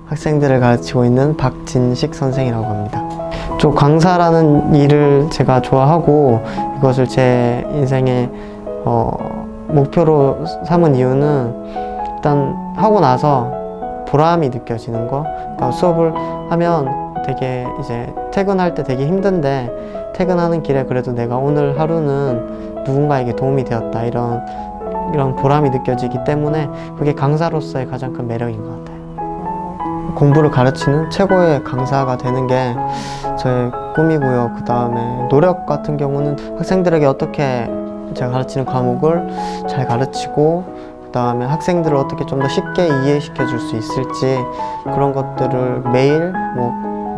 학생들을 가르치고 있는 박진식 선생이라고 합니다. 좀 강사라는 일을 제가 좋아하고 이것을 제 인생의 목표로 삼은 이유는 일단 하고 나서 보람이 느껴지는 거. 그러니까 수업을 하면 되게 이제 퇴근할 때 되게 힘든데 퇴근하는 길에 그래도 내가 오늘 하루는 누군가에게 도움이 되었다 이런 보람이 느껴지기 때문에 그게 강사로서의 가장 큰 매력인 것 같아요. 공부를 가르치는 최고의 강사가 되는 게 저의 꿈이고요. 그 다음에 노력 같은 경우는 학생들에게 어떻게 제가 가르치는 과목을 잘 가르치고 그 다음에 학생들을 어떻게 좀 더 쉽게 이해시켜 줄 수 있을지 그런 것들을 매일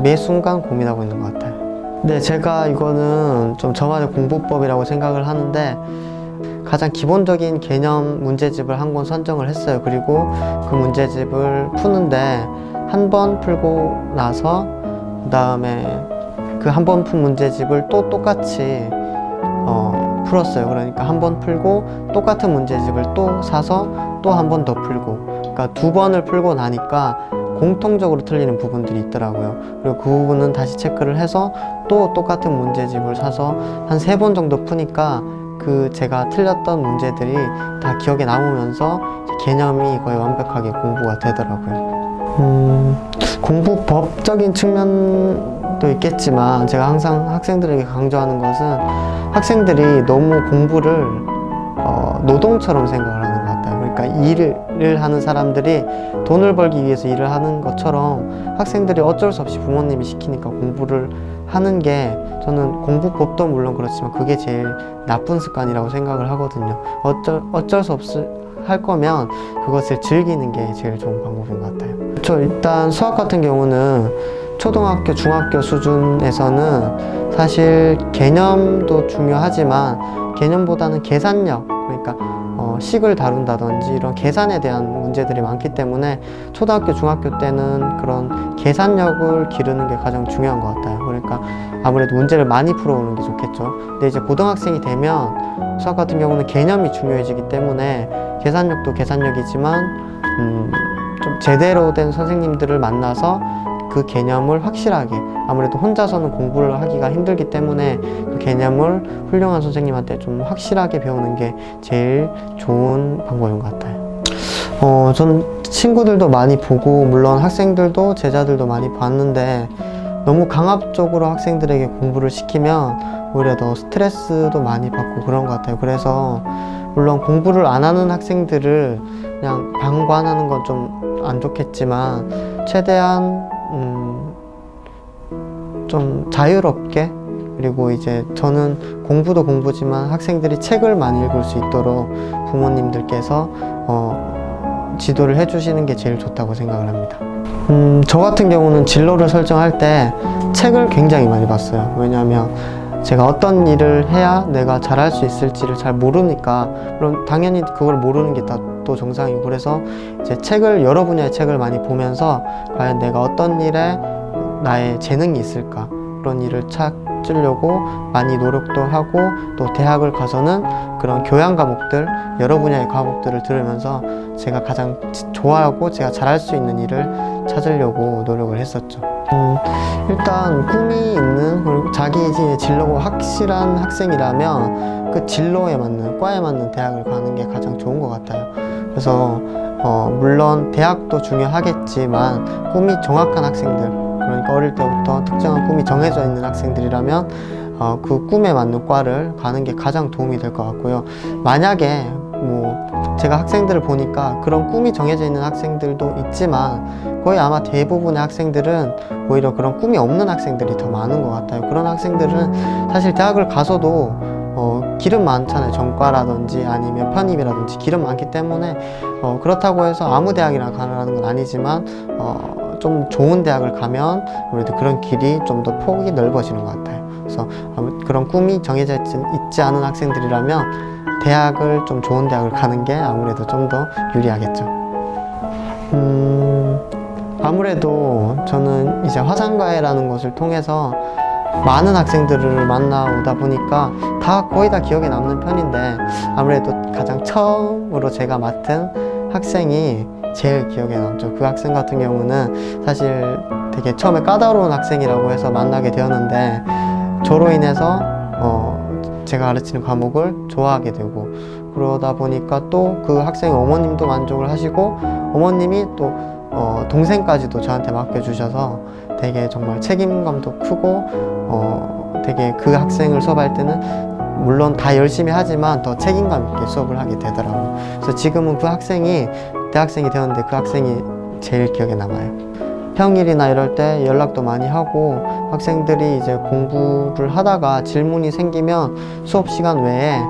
매 순간 고민하고 있는 것 같아요. 근데 제가 이거는 좀 저만의 공부법이라고 생각을 하는데 가장 기본적인 개념 문제집을 한 권 선정을 했어요. 그리고 그 문제집을 푸는데 한 번 풀고 나서 그 다음에 그 한 번 푼 문제집을 또 똑같이 풀었어요. 그러니까 한 번 풀고 똑같은 문제집을 또 사서 또 한 번 더 풀고, 그러니까 두 번을 풀고 나니까 공통적으로 틀리는 부분들이 있더라고요. 그리고 그 부분은 다시 체크를 해서 또 똑같은 문제집을 사서 한 3번 정도 푸니까 그 제가 틀렸던 문제들이 다 기억에 남으면서 개념이 거의 완벽하게 공부가 되더라고요. 공부법적인 측면도 있겠지만 제가 항상 학생들에게 강조하는 것은 학생들이 너무 공부를 노동처럼 생각을 하는 것 같아요. 그러니까 일을 하는 사람들이 돈을 벌기 위해서 일을 하는 것처럼 학생들이 어쩔 수 없이 부모님이 시키니까 공부를 하는 게 저는 공부법도 물론 그렇지만 그게 제일 나쁜 습관이라고 생각을 하거든요. 어쩔 수 없이 할 거면 그것을 즐기는 게 제일 좋은 방법인 것 같아요. 그렇죠. 일단 수학 같은 경우는 초등학교, 중학교 수준에서는 사실 개념도 중요하지만 개념보다는 계산력, 그러니까 식을 다룬다든지 이런 계산에 대한 문제들이 많기 때문에 초등학교, 중학교 때는 그런 계산력을 기르는 게 가장 중요한 것 같아요. 그러니까 아무래도 문제를 많이 풀어오는 게 좋겠죠. 근데 이제 고등학생이 되면 수학 같은 경우는 개념이 중요해지기 때문에 계산력도 계산력이지만 좀 제대로 된 선생님들을 만나서 그 개념을 확실하게, 아무래도 혼자서는 공부를 하기가 힘들기 때문에 그 개념을 훌륭한 선생님한테 좀 확실하게 배우는 게 제일 좋은 방법인 것 같아요. 저는 친구들도 많이 보고 물론 학생들도 제자들도 많이 봤는데 너무 강압적으로 학생들에게 공부를 시키면 오히려 더 스트레스도 많이 받고 그런 것 같아요. 그래서 물론 공부를 안 하는 학생들을 그냥 방관하는 건 좀 안 좋겠지만 최대한 좀 자유롭게, 그리고 이제 저는 공부도 공부지만 학생들이 책을 많이 읽을 수 있도록 부모님들께서 지도를 해주시는 게 제일 좋다고 생각을 합니다. 저 같은 경우는 진로를 설정할 때 책을 굉장히 많이 봤어요. 왜냐하면 제가 어떤 일을 해야 내가 잘할 수 있을지를 잘 모르니까, 물론 당연히 그걸 모르는 게 다 또 정상이고, 그래서 이제 여러 분야의 책을 많이 보면서 과연 내가 어떤 일에 나의 재능이 있을까, 그런 일을 찾으려고 많이 노력도 하고, 또 대학을 가서는 그런 교양 과목들, 여러 분야의 과목들을 들으면서 제가 가장 좋아하고 제가 잘할 수 있는 일을 찾으려고 노력을 했었죠. 일단 꿈이 있는, 그리고 자기 진로가 확실한 학생이라면 그 진로에 맞는, 과에 맞는 대학을 가는 게 가장 좋은 것 같아요. 그래서 물론 대학도 중요하겠지만 꿈이 정확한 학생들, 그러니까 어릴 때부터 특정한 꿈이 정해져 있는 학생들이라면 그 꿈에 맞는 과를 가는 게 가장 도움이 될 것 같고요. 만약에 제가 학생들을 보니까 그런 꿈이 정해져 있는 학생들도 있지만 거의 아마 대부분의 학생들은 오히려 그런 꿈이 없는 학생들이 더 많은 것 같아요. 그런 학생들은 사실 대학을 가서도 길은 많잖아요. 전과라든지 아니면 편입이라든지 길은 많기 때문에 그렇다고 해서 아무 대학이나 가라는 건 아니지만 좀 좋은 대학을 가면 아무래도 그런 길이 좀 더 폭이 넓어지는 것 같아요. 그래서 그런 꿈이 정해져 있지 않은 학생들이라면 대학을 좀 좋은 대학을 가는 게 아무래도 좀 더 유리하겠죠. 아무래도 저는 이제 화상과외라는 것을 통해서 많은 학생들을 만나오다 보니까 거의 다 기억에 남는 편인데, 아무래도 가장 처음으로 제가 맡은 학생이 제일 기억에 남죠. 그 학생 같은 경우는 사실 되게 처음에 까다로운 학생이라고 해서 만나게 되었는데 저로 인해서 제가 가르치는 과목을 좋아하게 되고, 그러다 보니까 또 그 학생의 어머님도 만족을 하시고 어머님이 또 동생까지도 저한테 맡겨주셔서 되게 정말 책임감도 크고 되게 그 학생을 수업할 때는 물론 다 열심히 하지만 더 책임감 있게 수업을 하게 되더라고요. 그래서 지금은 그 학생이 대학생이 되었는데 그 학생이 제일 기억에 남아요. 평일이나 이럴 때 연락도 많이 하고, 학생들이 이제 공부를 하다가 질문이 생기면 수업 시간 외에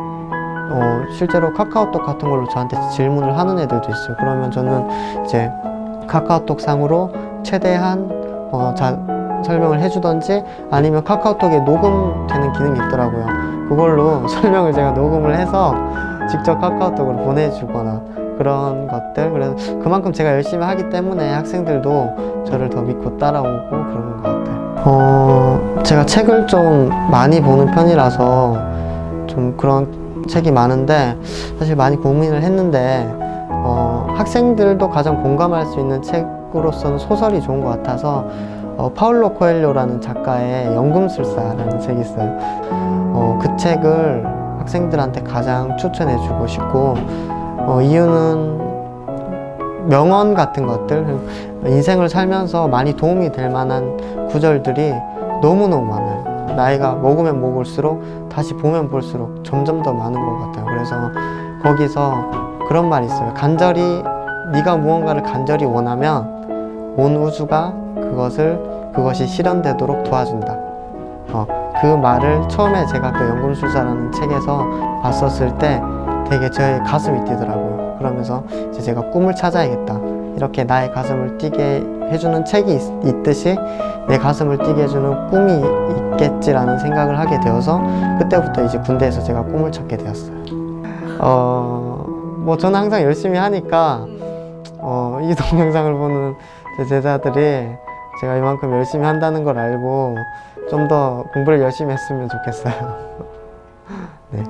실제로 카카오톡 같은 걸로 저한테 질문을 하는 애들도 있어요. 그러면 저는 이제 카카오톡 상으로 최대한 설명을 해주던지, 아니면 카카오톡에 녹음되는 기능이 있더라고요. 그걸로 설명을 제가 녹음을 해서 직접 카카오톡으로 보내주거나 그런 것들. 그래서 그만큼 제가 열심히 하기 때문에 학생들도 저를 더 믿고 따라오고 그러는 것 같아요. 제가 책을 좀 많이 보는 편이라서 좀 그런 책이 많은데, 사실 많이 고민을 했는데 학생들도 가장 공감할 수 있는 책으로서는 소설이 좋은 것 같아서 파울로 코엘료라는 작가의 연금술사라는 책이 있어요. 그 책을 학생들한테 가장 추천해 주고 싶고, 이유는 명언 같은 것들, 인생을 살면서 많이 도움이 될 만한 구절들이 너무너무 많아요. 나이가 먹으면 먹을수록, 다시 보면 볼수록 점점 더 많은 것 같아요. 그래서 거기서 그런 말이 있어요. 네가 무언가를 간절히 원하면 온 우주가 그것이 실현되도록 도와준다. 그 말을 처음에 제가 그 연금술사라는 책에서 봤었을 때 되게 제 가슴이 뛰더라고요. 그러면서 이제 제가 꿈을 찾아야겠다, 이렇게 나의 가슴을 뛰게 해주는 책이 있듯이 내 가슴을 뛰게 해주는 꿈이 있겠지라는 생각을 하게 되어서, 그때부터 이제 군대에서 제가 꿈을 찾게 되었어요. 저는 항상 열심히 하니까 이 동영상을 보는 제 제자들이 제가 이만큼 열심히 한다는 걸 알고 좀 더 공부를 열심히 했으면 좋겠어요. 네.